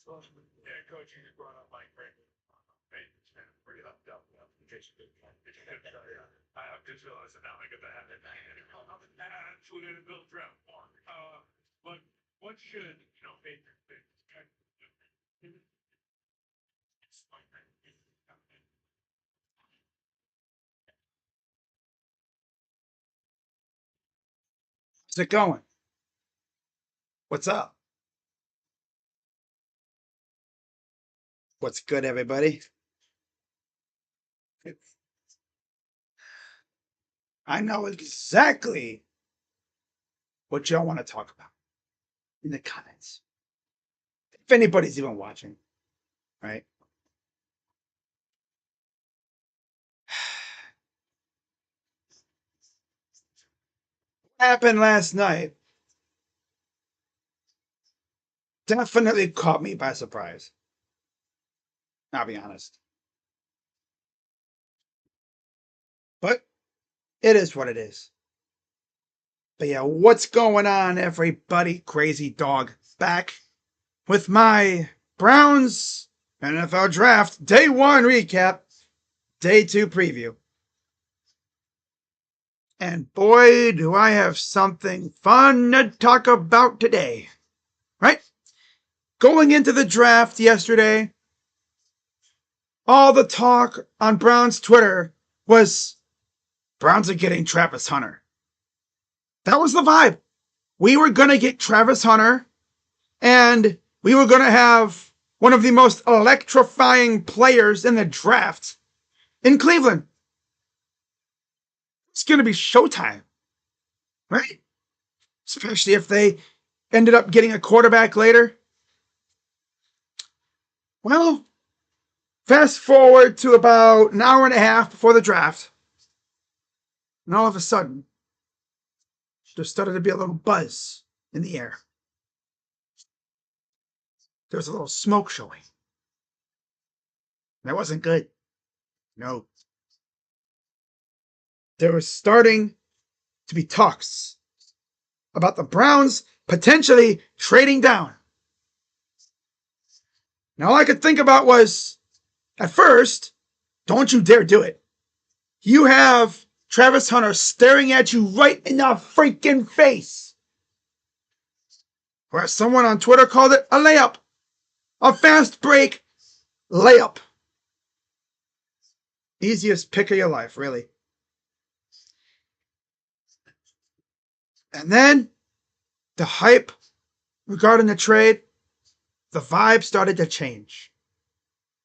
Yeah, coach, you just brought up Mike Brady. It's been pretty left up. In case you didn't. I just realized that now I got to have it. Absolutely built draft one. But what should Baker do? How's it going? What's up? What's good, everybody? I know exactly what y'all want to talk about in the comments. If anybody's even watching, right? What happened last night definitely caught me by surprise. I'll be honest. But it is what it is. But yeah, what's going on, everybody? Crazy dog back with my Browns NFL draft day 1 recap, day 2 preview. And boy, do I have something fun to talk about today. Right? Going into the draft yesterday, all the talk on Brown's Twitter was Browns are getting Travis Hunter. That was the vibe. We were going to get Travis Hunter, and we were going to have one of the most electrifying players in the draft in Cleveland. It's going to be showtime, right? Especially if they ended up getting a quarterback later. Well, fast forward to about an hour and a half before the draft, and all of a sudden, there started to be a little buzz in the air. There was a little smoke showing. That wasn't good. No. There was starting to be talks about the Browns potentially trading down. Now, all I could think about was, at first, don't you dare do it. You have Travis Hunter staring at you right in the freaking face. Or as someone on Twitter called it, a layup. A fast break layup. Easiest pick of your life, really. And then the hype regarding the trade, the vibe started to change.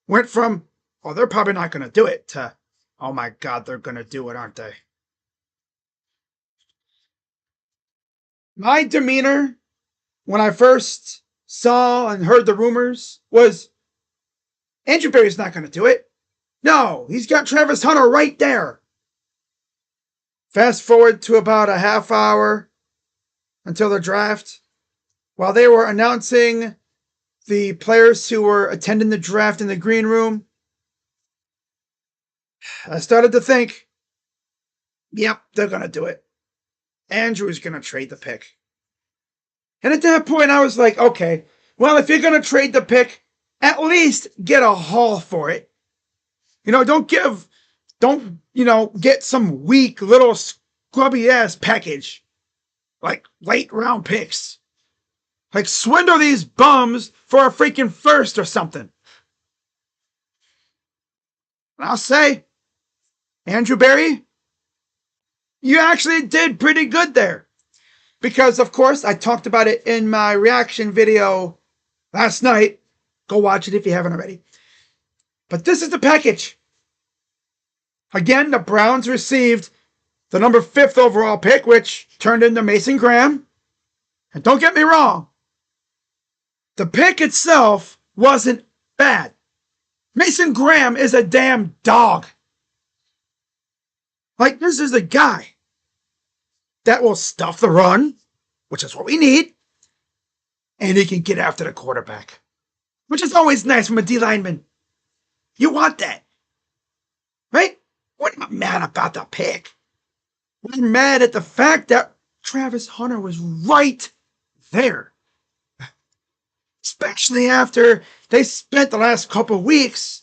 Went from, oh, they're probably not going to do it, to, oh my God, they're going to do it, aren't they? My demeanor when I first saw and heard the rumors was, Andrew Berry's not going to do it. No, he's got Travis Hunter right there. Fast forward to about a half hour until the draft. While they were announcing the players who were attending the draft in the green room, I started to think, yep, they're going to do it. Andrew's going to trade the pick. And at that point, I was like, okay, well, if you're going to trade the pick, at least get a haul for it. Don't get some weak little scrubby ass package like late round picks. Like swindle these bums for a freaking first or something. And I'll say, Andrew Berry, you actually did pretty good there. Because, of course, I talked about it in my reaction video last night. Go watch it if you haven't already. But this is the package. Again, the Browns received the number 5th overall pick, which turned into Mason Graham. And don't get me wrong, the pick itself wasn't bad. Mason Graham is a damn dog. Like, this is a guy that will stuff the run, which is what we need, and he can get after the quarterback, which is always nice from a D lineman. You want that, right? We're not mad about the pick. We're mad at the fact that Travis Hunter was right there. especially after they spent the last couple of weeks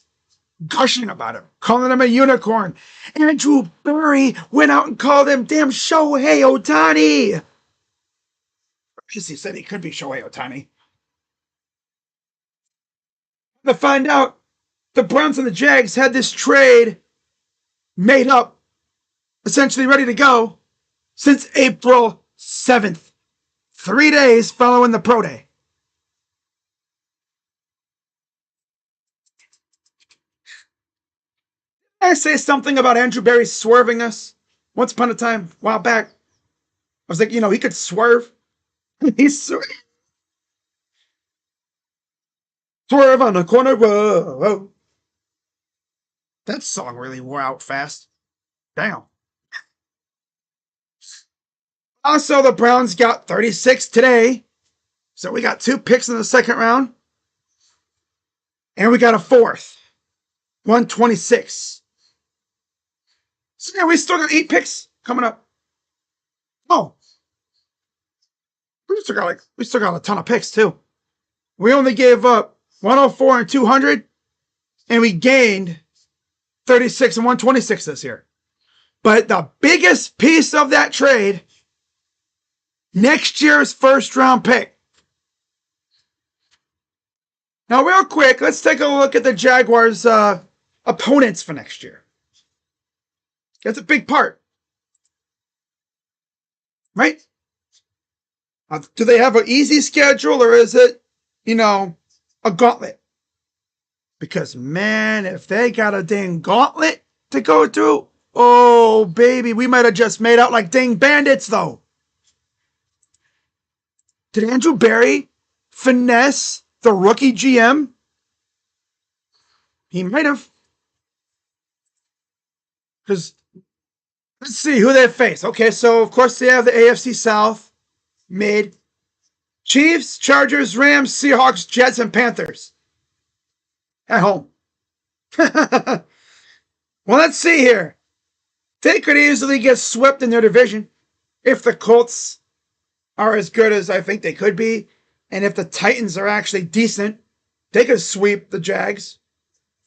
gushing about him, calling him a unicorn. Andrew Berry went out and called him damn Shohei Ohtani. He said he could be Shohei Ohtani. To find out, the Browns and the Jags had this trade made up, essentially ready to go, since April 7th, 3 days following the Pro Day. I say something about Andrew Berry swerving us once upon a time, a while back. I was like, he could swerve. He's swerve on the corner. Whoa, whoa. That song really wore out fast. Damn. Also, the Browns got 36 today. So we got 2 picks in the second round. And we got a 4th. 126. So yeah, we still got 8 picks coming up. Oh. We still got a ton of picks too. We only gave up 104 and 200. And we gained 36 and 126 this year. But the biggest piece of that trade, next year's first round pick. Now, real quick, let's take a look at the Jaguars' opponents for next year. That's a big part. Right? Do they have an easy schedule or is it, a gauntlet? Because, man, if they got a dang gauntlet to go through, oh, baby, we might have just made out like dang bandits, though. Did Andrew Berry finesse the rookie GM? He might have. Because, let's see who they face. Okay, so, of course, they have the AFC South, mid. Chiefs, Chargers, Rams, Seahawks, Jets, and Panthers. At home. Well, let's see here. They could easily get swept in their division if the Colts are as good as I think they could be. And if the Titans are actually decent, they could sweep the Jags.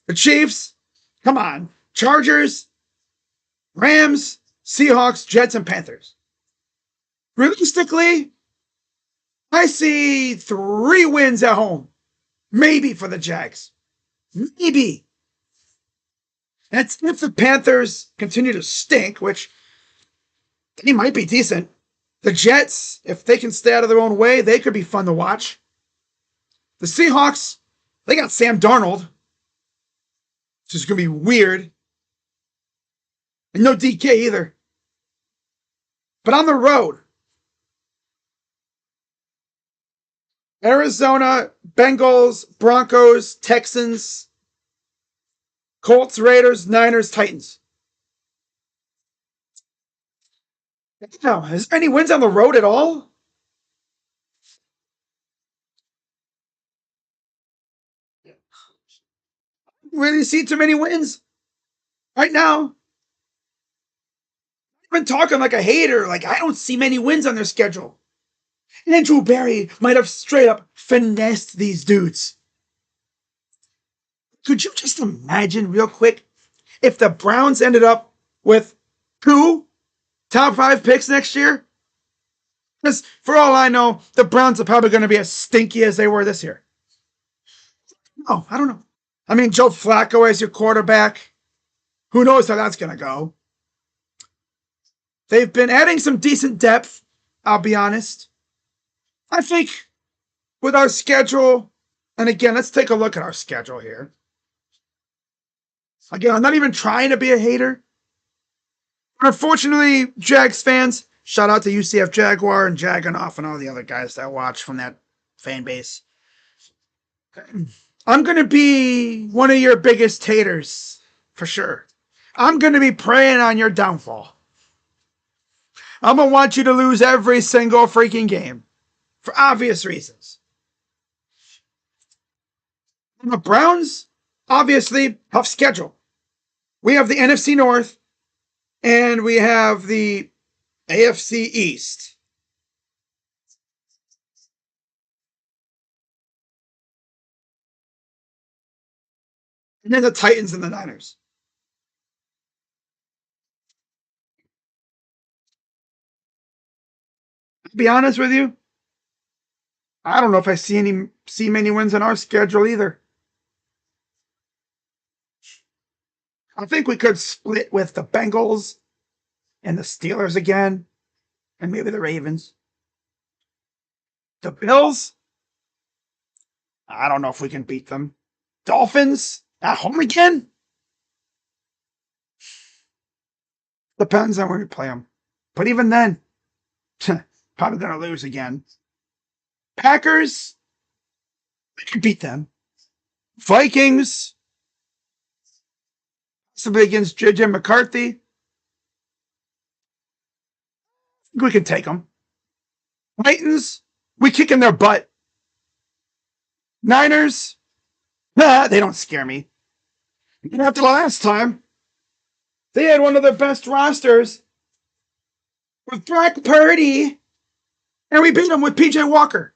The Chiefs, come on. Chargers, Rams, Seahawks, Jets, and Panthers. Realistically, I see 3 wins at home. Maybe for the Jags. Maybe. That's if the Panthers continue to stink, which they might be decent. The Jets, if they can stay out of their own way, they could be fun to watch. The Seahawks, they got Sam Darnold, which is going to be weird. And no DK either. But on the road, Arizona, Bengals, Broncos, Texans, Colts, Raiders, Niners, Titans. Now, is there any wins on the road at all? Really see too many wins right now. I've been talking like a hater. Like, I don't see many wins on their schedule. Andrew Berry might have straight up finessed these dudes. Could you just imagine real quick if the Browns ended up with 2 top 5 picks next year? Because for all I know, the Browns are probably going to be as stinky as they were this year. Oh, I don't know. I mean, Joe Flacco as your quarterback. Who knows how that's going to go? They've been adding some decent depth, I'll be honest. I think with our schedule, and again, let's take a look at our schedule here. Again, I'm not even trying to be a hater. Unfortunately, Jags fans, shout out to UCF Jaguar and Jagging Off and all the other guys that watch from that fan base. I'm going to be one of your biggest haters, for sure. I'm going to be preying on your downfall. I'm going to want you to lose every single freaking game. For obvious reasons. And the Browns, obviously, tough schedule. We have the NFC North, and we have the AFC East. And then the Titans and the Niners. To be honest with you, I don't know if I see many wins on our schedule either. I think we could split with the Bengals and the Steelers again, and maybe the Ravens. The Bills, I don't know if we can beat them. Dolphins at home again? Depends on where we play them. But even then, probably going to lose again. Packers, we can beat them. Vikings, possibly against JJ McCarthy. We can take them. Titans, we kick in their butt. Niners, they don't scare me. And after the last time, they had one of their best rosters with Brock Purdy, and we beat them with PJ Walker.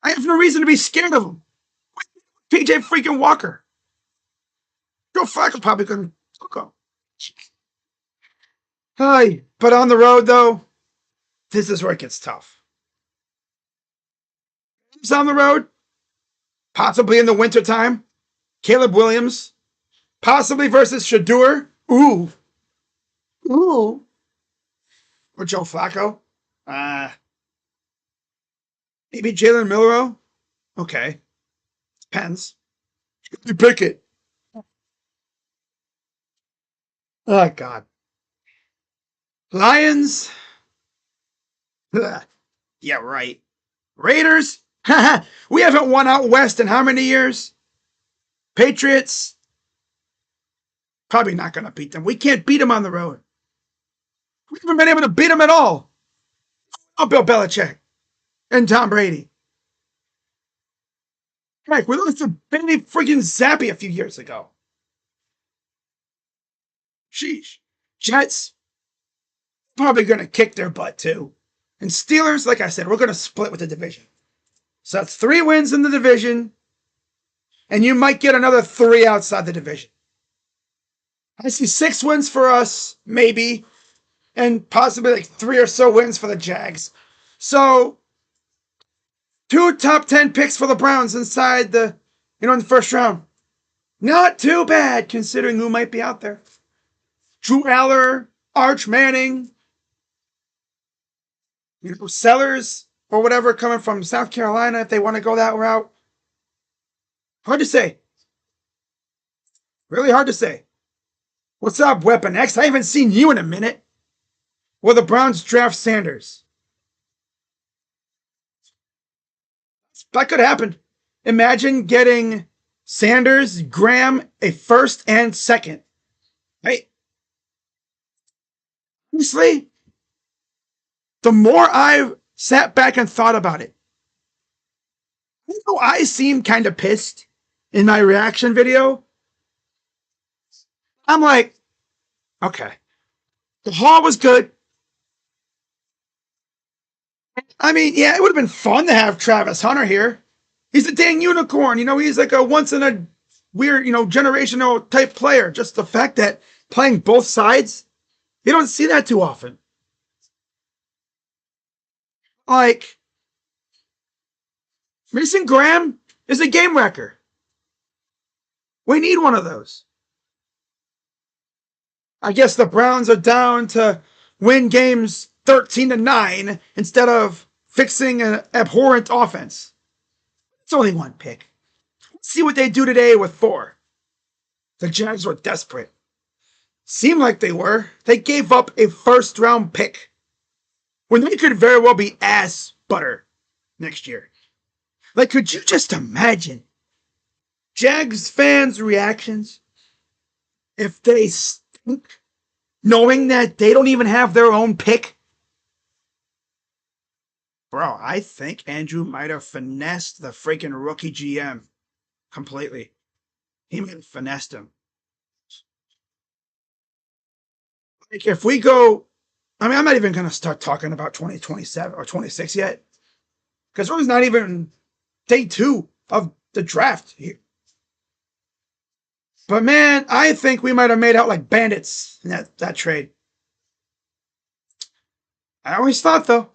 I have no reason to be scared of them. PJ freaking Walker. Joe Flacco probably couldn't go. Hi, but on the road though, this is where it gets tough. It's on the road, possibly in the wintertime. Caleb Williams, possibly versus Shadur. Ooh. Or Joe Flacco. Maybe Jalen Milroe. Okay. Depends. You pick it. Oh, God. Lions. Yeah, right. Raiders. We haven't won out west in how many years? Patriots. Probably not going to beat them. We can't beat them on the road. We haven't been able to beat them at all. Oh, Bill Belichick and Tom Brady. Heck, we lost to Benny freaking Zappi a few years ago. Sheesh. Jets, probably going to kick their butt too. And Steelers, like I said, we're going to split with the division. So that's 3 wins in the division, and you might get another 3 outside the division. I see 6 wins for us, maybe, and possibly like 3 or so wins for the Jags. So 2 top 10 picks for the Browns inside the, in the first round. Not too bad considering who might be out there. Drew Aller, Arch Manning, Sellers or whatever coming from South Carolina if they want to go that route. Hard to say. Really hard to say. What's up, Weapon X? I haven't seen you in a minute. Will the Browns draft Sanders? That could happen. Imagine getting Sanders, Graham, a first and second. Right? Honestly, the more I've sat back and thought about it, I seem kind of pissed in my reaction video. I'm like, okay, the haul was good. I mean, yeah, it would have been fun to have Travis Hunter here. He's a dang unicorn. He's like a once in a weird, generational type player. Just the fact that playing both sides, you don't see that too often. Like, Mason Graham is a game wrecker. We need one of those. I guess the Browns are down to win games 13-9 instead of fixing an abhorrent offense. It's only 1 pick. Let's see what they do today with 4. The Jags were desperate. Seemed like they were. They gave up a first-round pick when they could very well be ass butter next year. Like, could you just imagine Jags fans' reactions if they stink, knowing that they don't even have their own pick? Bro, I think Andrew might have finessed the freaking rookie GM completely. He might have finessed him. Like, if we go, I'm not even going to start talking about 2027 or 26 yet, because we're not even day 2 of the draft here. But man, I think we might have made out like bandits in that trade. I always thought, though,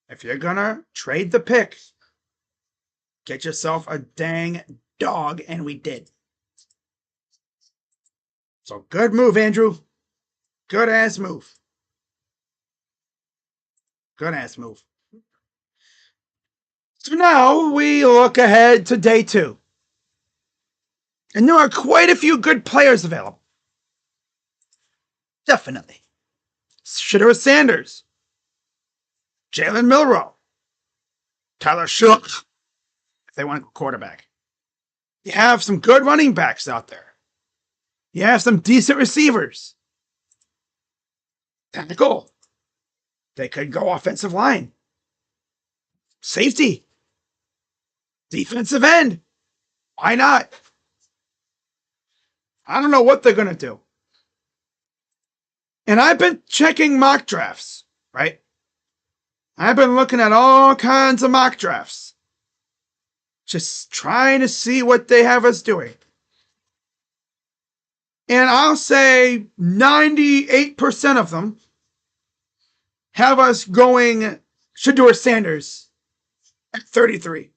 if you're gonna trade the pick, get yourself a dang dog, and we did. So good move, Andrew. Good ass move. Good ass move. So now we look ahead to day 2. And there are quite a few good players available. Definitely. Shedeur Sanders, Jalen Milroe, Tyler Shook, if they want a quarterback. You have some good running backs out there. You have some decent receivers. Tackle. They could go offensive line. Safety. Defensive end. Why not? I don't know what they're going to do. And I've been checking mock drafts, right? I've been looking at all kinds of mock drafts. Just trying to see what they have us doing. And I'll say 98% of them have us going Shedeur Sanders at 33.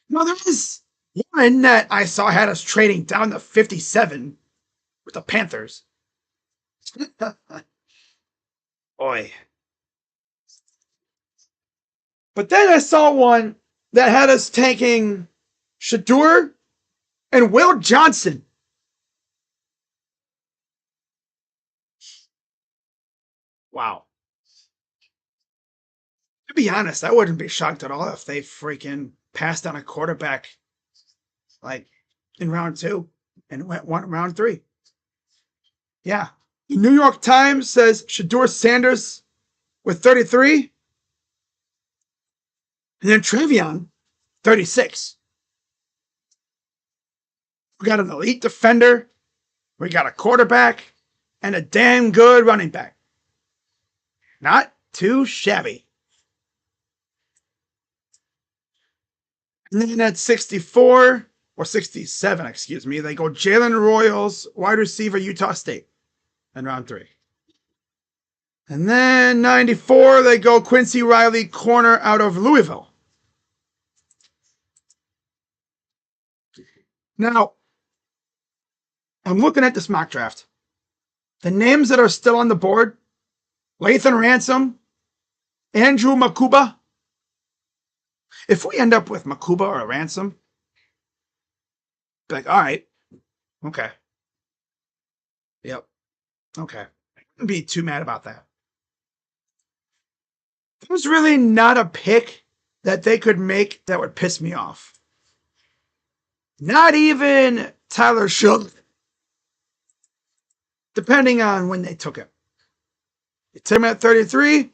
Now, there is one that I saw had us trading down to 57 with the Panthers. Boy. But then I saw one that had us taking Shedeur and Will Johnson. Wow. To be honest, I wouldn't be shocked at all if they freaking passed on a quarterback like in round 2 and went round 3. Yeah. The New York Times says Shedeur Sanders with 33. And then Trevion, 36. We got an elite defender. We got a quarterback and a damn good running back. Not too shabby. And then at 64 or 67, excuse me, they go Jalen Royals, wide receiver, Utah State in round 3. And then 94, they go Quincy Riley, corner out of Louisville. Now, I'm looking at this mock draft. The names that are still on the board: Lathan Ransom, Andrew Makuba. If we end up with Makuba or Ransom, be like, all right, okay. Yep, okay. I wouldn't be too mad about that. There's really not a pick that they could make that would piss me off. Not even Tyler Shook, depending on when they took him. You took him at 33,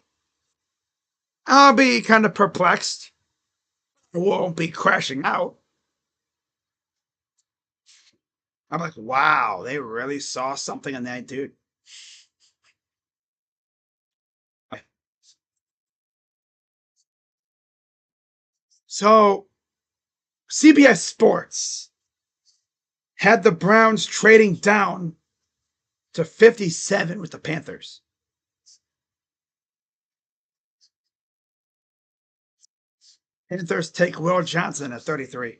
I'll be kind of perplexed. I won't be crashing out. I'm like, wow, they really saw something in that dude. So, CBS Sports had the Browns trading down to 57 with the Panthers. Panthers take Will Johnson at 33.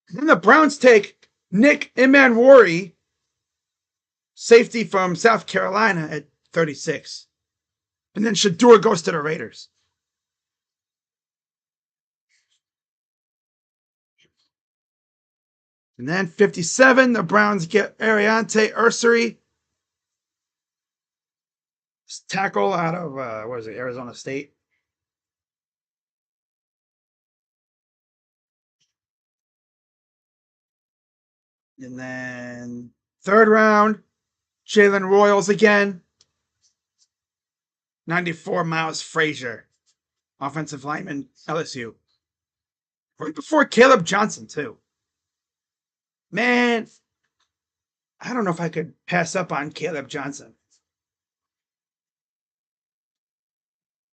Then the Browns take Nick Imanwori, safety from South Carolina, at 36. And then Shedeur goes to the Raiders. And then 57, the Browns get Ariante Ursary, tackle out of, Arizona State. And then 3rd round, Jalen Royals again. 94, Miles Frazier, offensive lineman, LSU. Right before Caleb Johnson, too. Man, I don't know if I could pass up on Caleb Johnson.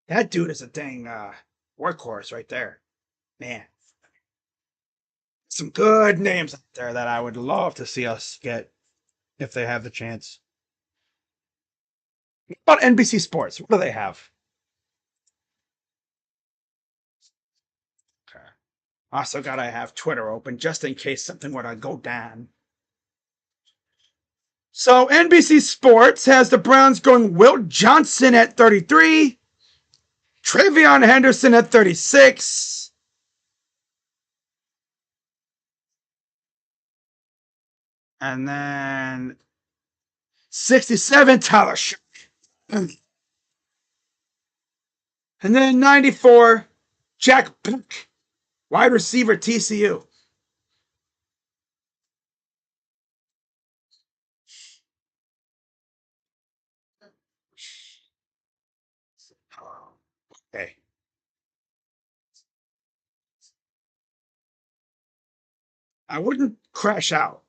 That dude is a dang workhorse right there. Man. Some good names out there that I would love to see us get if they have the chance. What about NBC Sports? What do they have? Okay. Also, gotta have Twitter open just in case something were to go down. So NBC Sports has the Browns going Wilt Johnson at 33, Travion Henderson at 36, and then 67 Tyler Shough. And then 94 Jack Buck, wide receiver TCU. Okay. I wouldn't crash out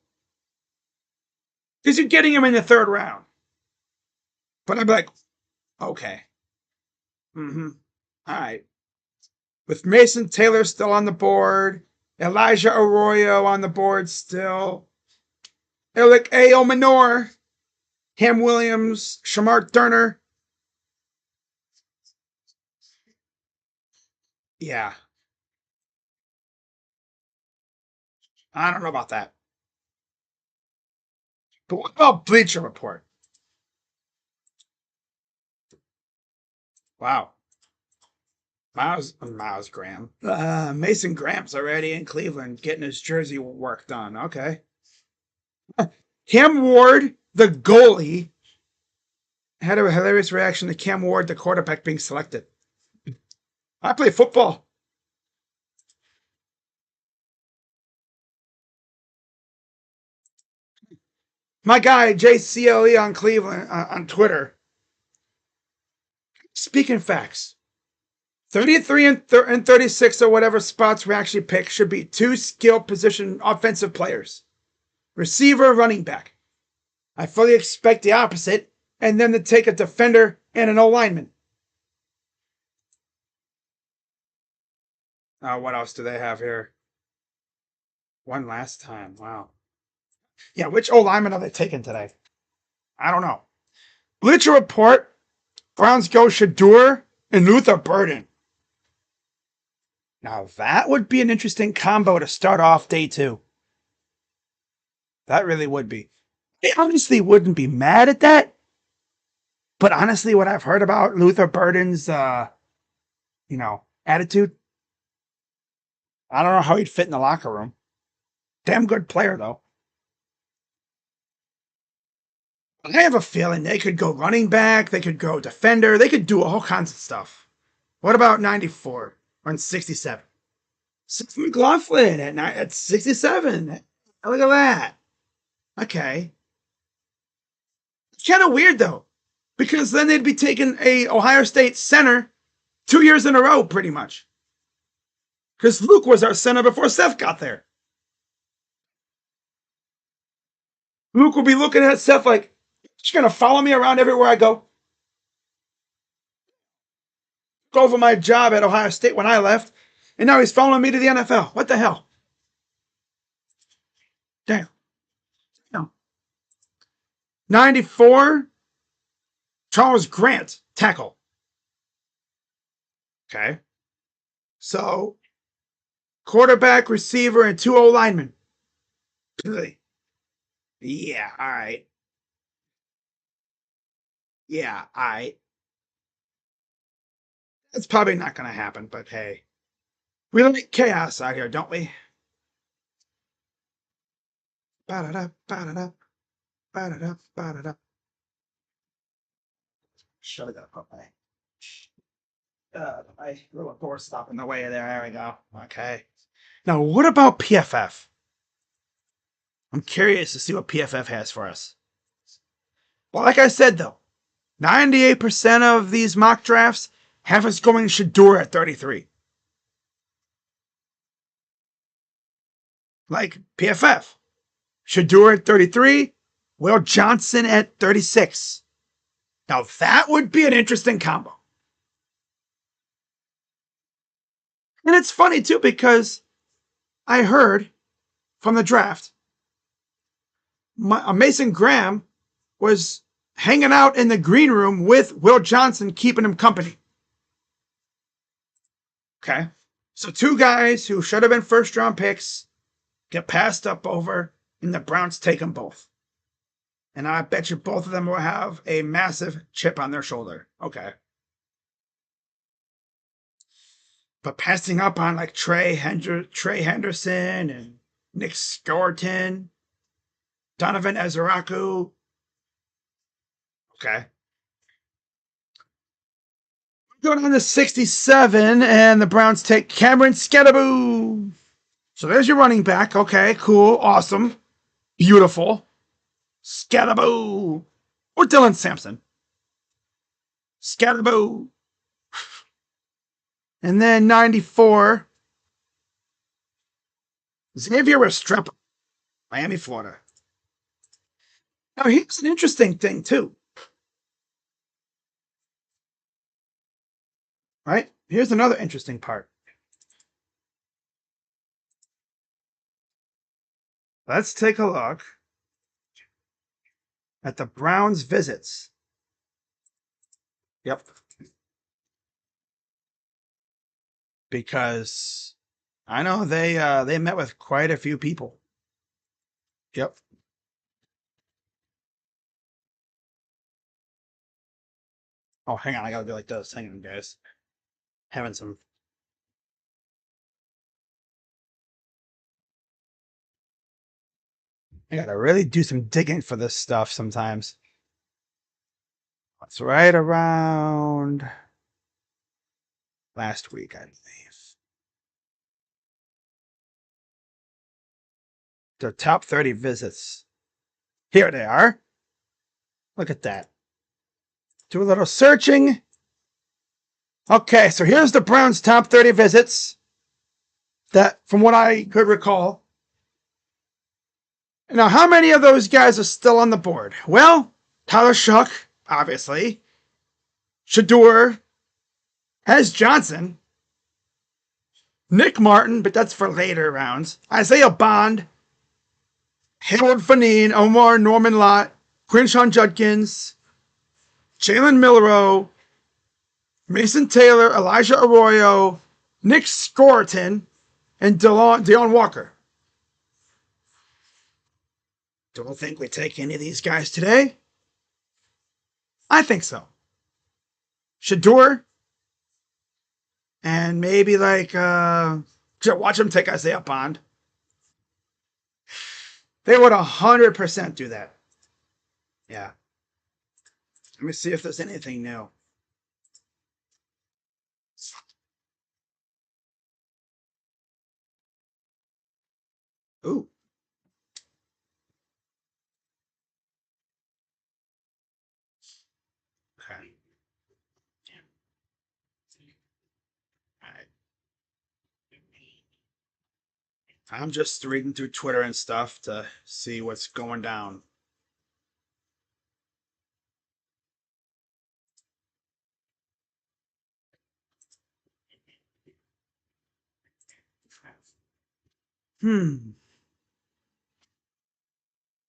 because you're getting him in the third round. But I'd be like, okay. Mm-hmm. All right. With Mason Taylor still on the board, Elijah Arroyo on the board still, Eric A. Manor, Ham Williams, Shamar Turner. Yeah, I don't know about that. But what about Bleacher Report? Wow. Miles Graham. Mason Graham's already in Cleveland getting his jersey work done. Okay. Cam Ward, the goalie, had a hilarious reaction to Cam Ward, the quarterback, being selected. I play football. My guy, JCLE on Cleveland, on Twitter, speaking facts. 33 and 36 or whatever spots we actually pick should be two skill position offensive players. Receiver, running back. I fully expect the opposite, and then to take a defender and an O-lineman. What else do they have here? One last time. Wow. Yeah, which O-lineman are they taking today? I don't know. Bleacher Report, Browns go Shadur and Luther Burden. Now that would be an interesting combo to start off day 2. That really would be. I honestly wouldn't be mad at that. But honestly, what I've heard about Luther Burden's, attitude, I don't know how he'd fit in the locker room. Damn good player, though. I have a feeling they could go running back, they could go defender, they could do all kinds of stuff. What about 94 or 67? Seth McLaughlin at 67. Look at that. Okay. It's kind of weird, though, because then they'd be taking a Ohio State center 2 years in a row, pretty much. Because Luke was our center before Seth got there. Luke will be looking at Seth like, she's going to follow me around everywhere I go. Go over my job at Ohio State when I left, and now he's following me to the NFL. What the hell? Damn. No. 94, Charles Grant, tackle. Okay. So, quarterback, receiver, and 2 O-linemen. Yeah, all right. Yeah, all right. That's probably not going to happen, but hey. We like chaos out here, don't we? Ba-da-da, ba-da-da, ba-da-da, ba-da-da. Shut it up, okay. My little door stop in the way there. There we go. Okay. Now, what about PFF? I'm curious to see what PFF has for us. Well, like I said, though, 98% of these mock drafts have us going Shadur at 33. Like PFF. Shadur at 33, Will Johnson at 36. Now, that would be an interesting combo. And it's funny, too, because I heard from the draft, Mason Graham was hanging out in the green room with Will Johnson, keeping him company. Okay. So two guys who should have been first round picks get passed up over, and the Browns take them both. And I bet you both of them will have a massive chip on their shoulder. Okay. But passing up on like Trey Henderson and Nick Skorton, Donovan Ezeraku. Okay. Going on to 67, and the Browns take Cameron Skadaboo. So there's your running back. Okay, cool, awesome, beautiful. Skadaboo. Or Dylan Sampson. Skadaboo. And then 94, Xavier Restrepo, Miami, Florida. Now, here's an interesting thing, too. Right? Here's another interesting part. Let's take a look at the Browns' visits. Yep. Because I know they met with quite a few people. Yep. Oh, hang on. I gotta do like this. Hang on, guys. Having some. I gotta really do some digging for this stuff sometimes. It's right around last week, I believe. The top 30 visits. Here they are. Look at that. Do a little searching. Okay, so here's the Browns' top 30 visits. That, from what I could recall. Now, how many of those guys are still on the board? Well, Tyler Shuck, obviously. Shador. Has Johnson. Nick Martin, but that's for later rounds. Isaiah Bond. Harold Fanine, Omar Norman Lott, Quinshawn Judkins, Jalen Milroe, Mason Taylor, Elijah Arroyo, Nick Skorton, and Deon Walker. Don't think we take any of these guys today? I think so. Shador, and maybe like, watch them take Isaiah Bond. They would 100% do that. Yeah. Let me see if there's anything new. Ooh. Okay. All right. I'm just reading through Twitter and stuff to see what's going down.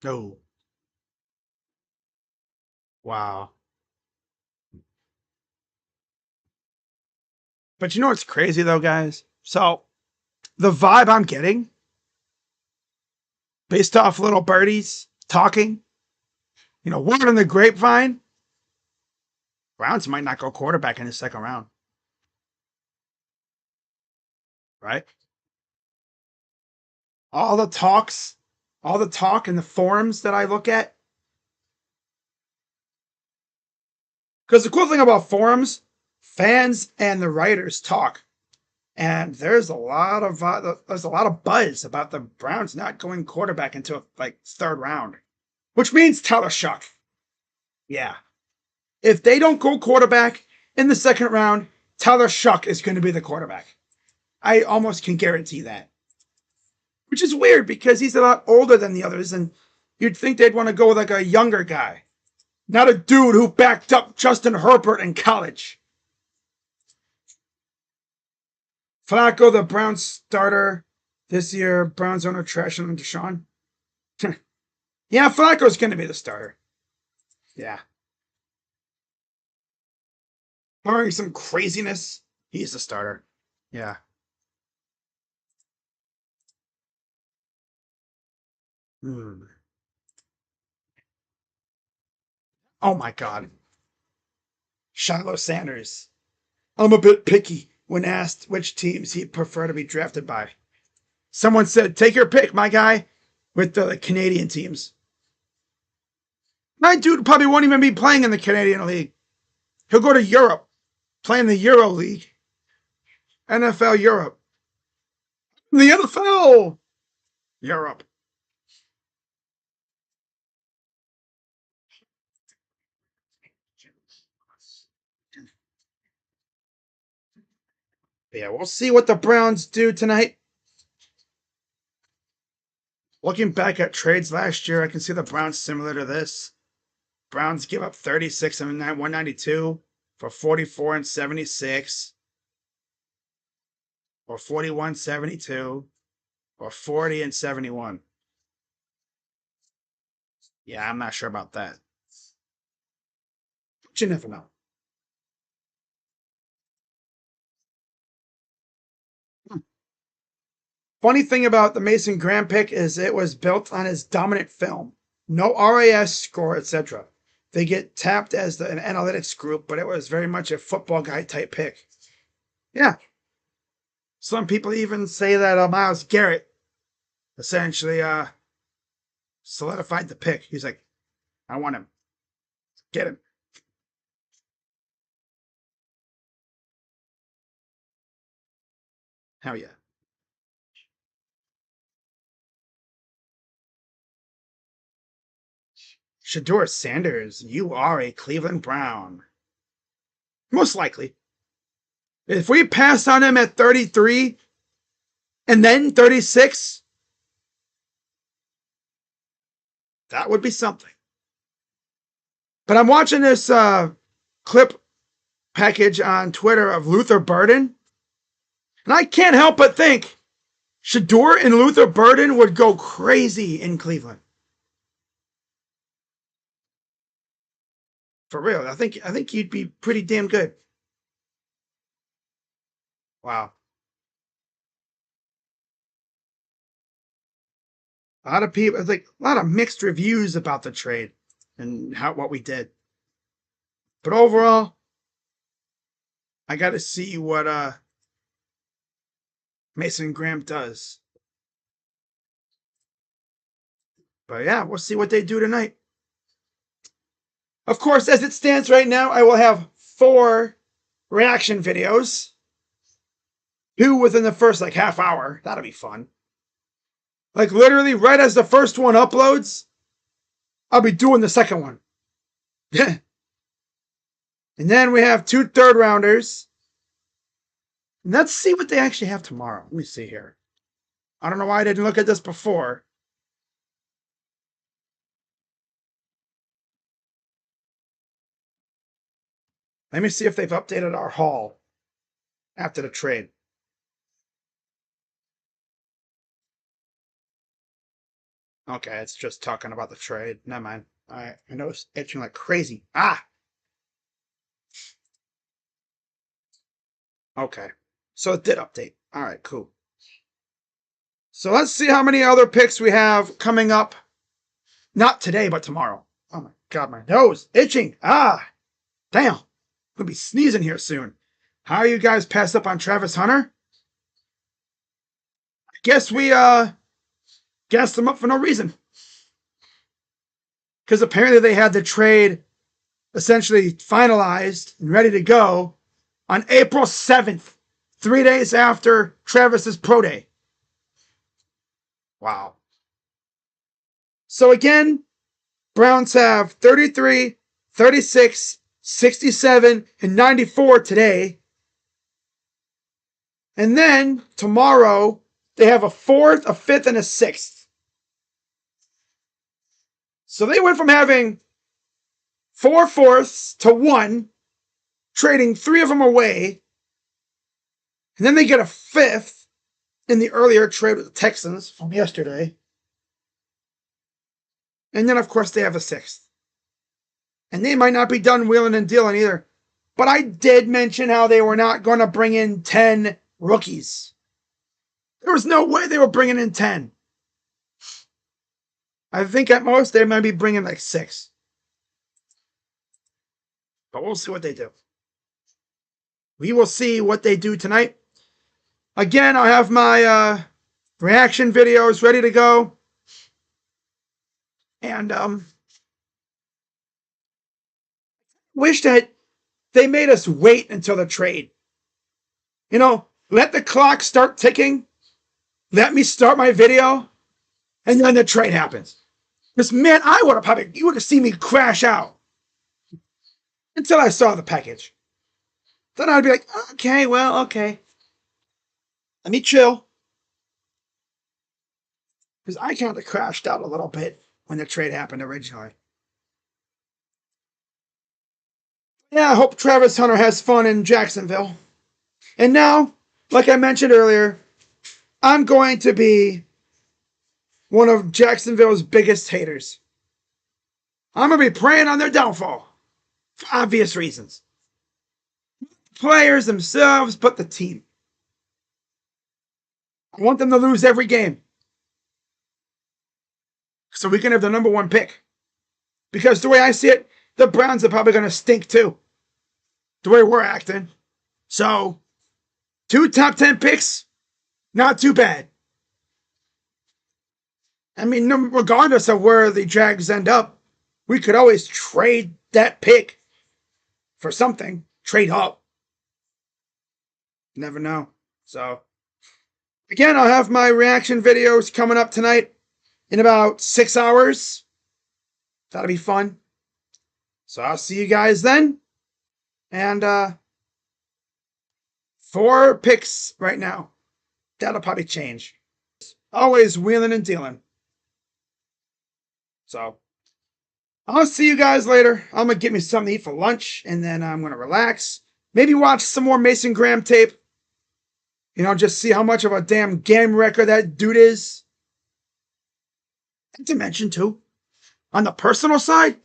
Oh. Wow. But you know what's crazy though, guys? So the vibe I'm getting, based off little birdies talking, word on the grapevine, Browns might not go quarterback in the second round. Right? All the talk in the forums that I look at. Because the cool thing about forums, fans and the writers talk. And there's a lot of buzz about the Browns not going quarterback until like third round, which means Tyler Shuck. Yeah, if they don't go quarterback in the second round, Tyler Shuck is going to be the quarterback. I almost can guarantee that. Which is weird because he's a lot older than the others, and you'd think they'd want to go with like a younger guy, not a dude who backed up Justin Herbert in college. Flacco, the Browns starter, This year, Browns owner trashing on Deshaun. Yeah, Flacco's going to be the starter. Yeah. Barring some craziness, he's the starter. Yeah. Hmm. Oh my God. Shiloh Sanders. I'm a bit picky when asked which teams he'd prefer to be drafted by. Someone said, take your pick, my guy, with the Canadian teams. My dude probably won't even be playing in the Canadian League. He'll go to Europe, play in the Euro League, NFL Europe. The NFL Europe. Yeah, we'll see what the Browns do tonight. Looking back at trades last year, I can see the Browns similar to this. Browns give up 36 and 192 for 44 and 76, or 41-72, or 40 and 71. Yeah, I'm not sure about that. But you never know. Funny thing about the Mason Graham pick is it was built on his dominant film. No RAS score, etc. They get tapped as an analytics group, but it was very much a football guy type pick. Yeah. Some people even say that Myles Garrett essentially solidified the pick. He's like, I want him. Get him. Hell yeah. Shador Sanders, you are a Cleveland Brown. Most likely. If we pass on him at 33 and then 36, that would be something. But I'm watching this clip package on Twitter of Luther Burden, and I can't help but think Shador and Luther Burden would go crazy in Cleveland. For real, I think he'd be pretty damn good. Wow. A lot of people, like a lot of mixed reviews about the trade and what we did. But overall, I got to see what Mason Graham does. But yeah, we'll see what they do tonight. Of course, as it stands right now, I will have 4 reaction videos. 2 within the first half hour. That'll be fun. Like literally right as the first one uploads, I'll be doing the second one. And then we have 2 third rounders. And let's see what they actually have tomorrow. Let me see here. I don't know why I didn't look at this before. Let me see if they've updated our haul after the trade. Okay, it's just talking about the trade. Never mind. All right, I know it's itching like crazy. Ah! Okay. So it did update. All right, cool. So let's see how many other picks we have coming up. Not today, but tomorrow. Oh my God, my nose itching. Ah! Damn. I'm going to be sneezing here soon. How are you guys passed up on Travis Hunter? I guess we gassed them up for no reason. Because apparently they had the trade essentially finalized and ready to go on April 7th, 3 days after Travis's pro day. Wow. So again, Browns have 33, 36, 67, and 94 today. And then tomorrow, they have a 4th, a 5th, and a 6th. So they went from having 4 fourths to 1, trading 3 of them away. And then they get a 5th. in the earlier trade with the Texans from yesterday. And then, of course, they have a 6th. And they might not be done wheeling and dealing either. But I did mention how they were not going to bring in 10 rookies. There was no way they were bringing in 10. I think at most they might be bringing like 6. But we'll see what they do. We will see what they do tonight. Again, I have my reaction videos ready to go. And wish that they made us wait until the trade. You know, let the clock start ticking. Let me start my video. And then the trade happens. Because, man, you would have seen me crash out. Until I saw the package. Then I'd be like, okay, well, okay. Let me chill. Because I kind of crashed out a little bit when the trade happened originally. Yeah, I hope Travis Hunter has fun in Jacksonville. And now, like I mentioned earlier, I'm going to be one of Jacksonville's biggest haters. I'm going to be preying on their downfall. For obvious reasons. Players themselves, but the team. I want them to lose every game. So we can have the number 1 pick. Because the way I see it, the Browns are probably going to stink too. The way we're acting. So, 2 top 10 picks, not too bad. I mean, regardless of where the Jags end up, we could always trade that pick for something. Trade up. Never know. So, again, I'll have my reaction videos coming up tonight in about 6 hours. That'll be fun. So I'll see you guys then. And 4 picks right now. That'll probably change. Always wheeling and dealing. So I'll see you guys later. I'm going to get me something to eat for lunch. And then I'm going to relax. Maybe watch some more Mason Graham tape. You know, just see how much of a damn game wrecker that dude is. And to mention, too, on the personal side,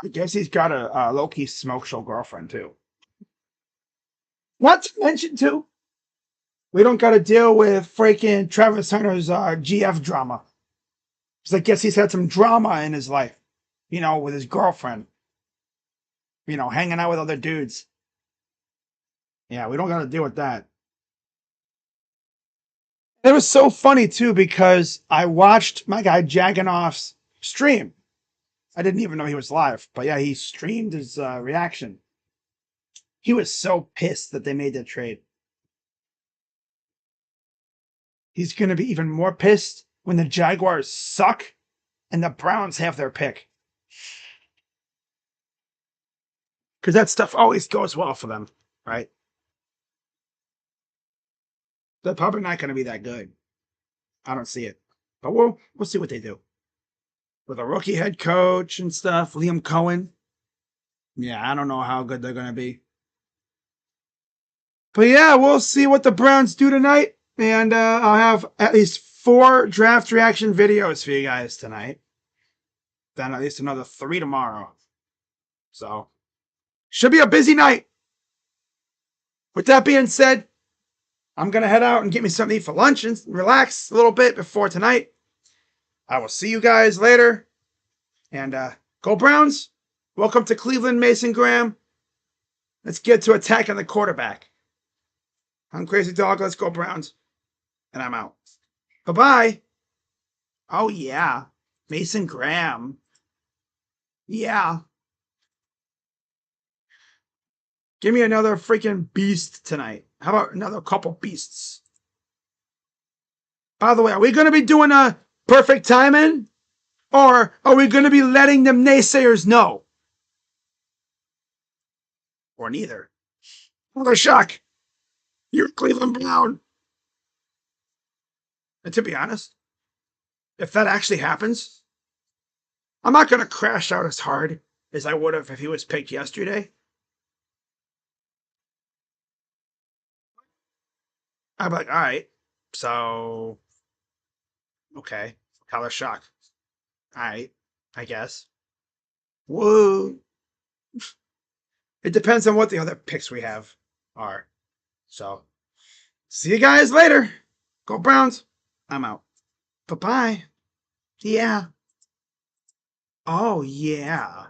I guess he's got a low-key smoke show girlfriend, too. Not to mention, too, we don't got to deal with freaking Travis Hunter's GF drama. Because I guess he's had some drama in his life, you know, with his girlfriend. You know, hanging out with other dudes. Yeah, we don't got to deal with that. It was so funny, too, because I watched my guy Jagging Off's stream. I didn't even know he was live. But yeah, he streamed his reaction. He was so pissed that they made that trade. He's going to be even more pissed when the Jaguars suck and the Browns have their pick. Because that stuff always goes well for them, right? They're probably not going to be that good. I don't see it. But we'll see what they do. With a rookie head coach and stuff, Liam Cohen. Yeah, I don't know how good they're going to be. But yeah, we'll see what the Browns do tonight. And I'll have at least 4 draft reaction videos for you guys tonight. Then at least another 3 tomorrow. So, should be a busy night. With that being said, I'm going to head out and get me something to eat for lunch and relax a little bit before tonight. I will see you guys later. And go Browns. Welcome to Cleveland, Mason Graham. Let's get to attacking the quarterback. I'm Crazy Dog. Let's go Browns. And I'm out. Bye-bye. Oh, yeah. Mason Graham. Yeah. Give me another freaking beast tonight. How about another couple beasts? By the way, are we going to be doing a perfect timing? Or are we going to be letting them naysayers know? Or neither. What a shock. You're Cleveland Brown. And to be honest, if that actually happens, I'm not going to crash out as hard as I would have if he was picked yesterday. I'd be like, all right, so okay, color shock. All right, I guess. Whoa. It depends on what the other picks we have are. So, see you guys later. Go Browns. I'm out. Bye bye. Yeah. Oh, yeah.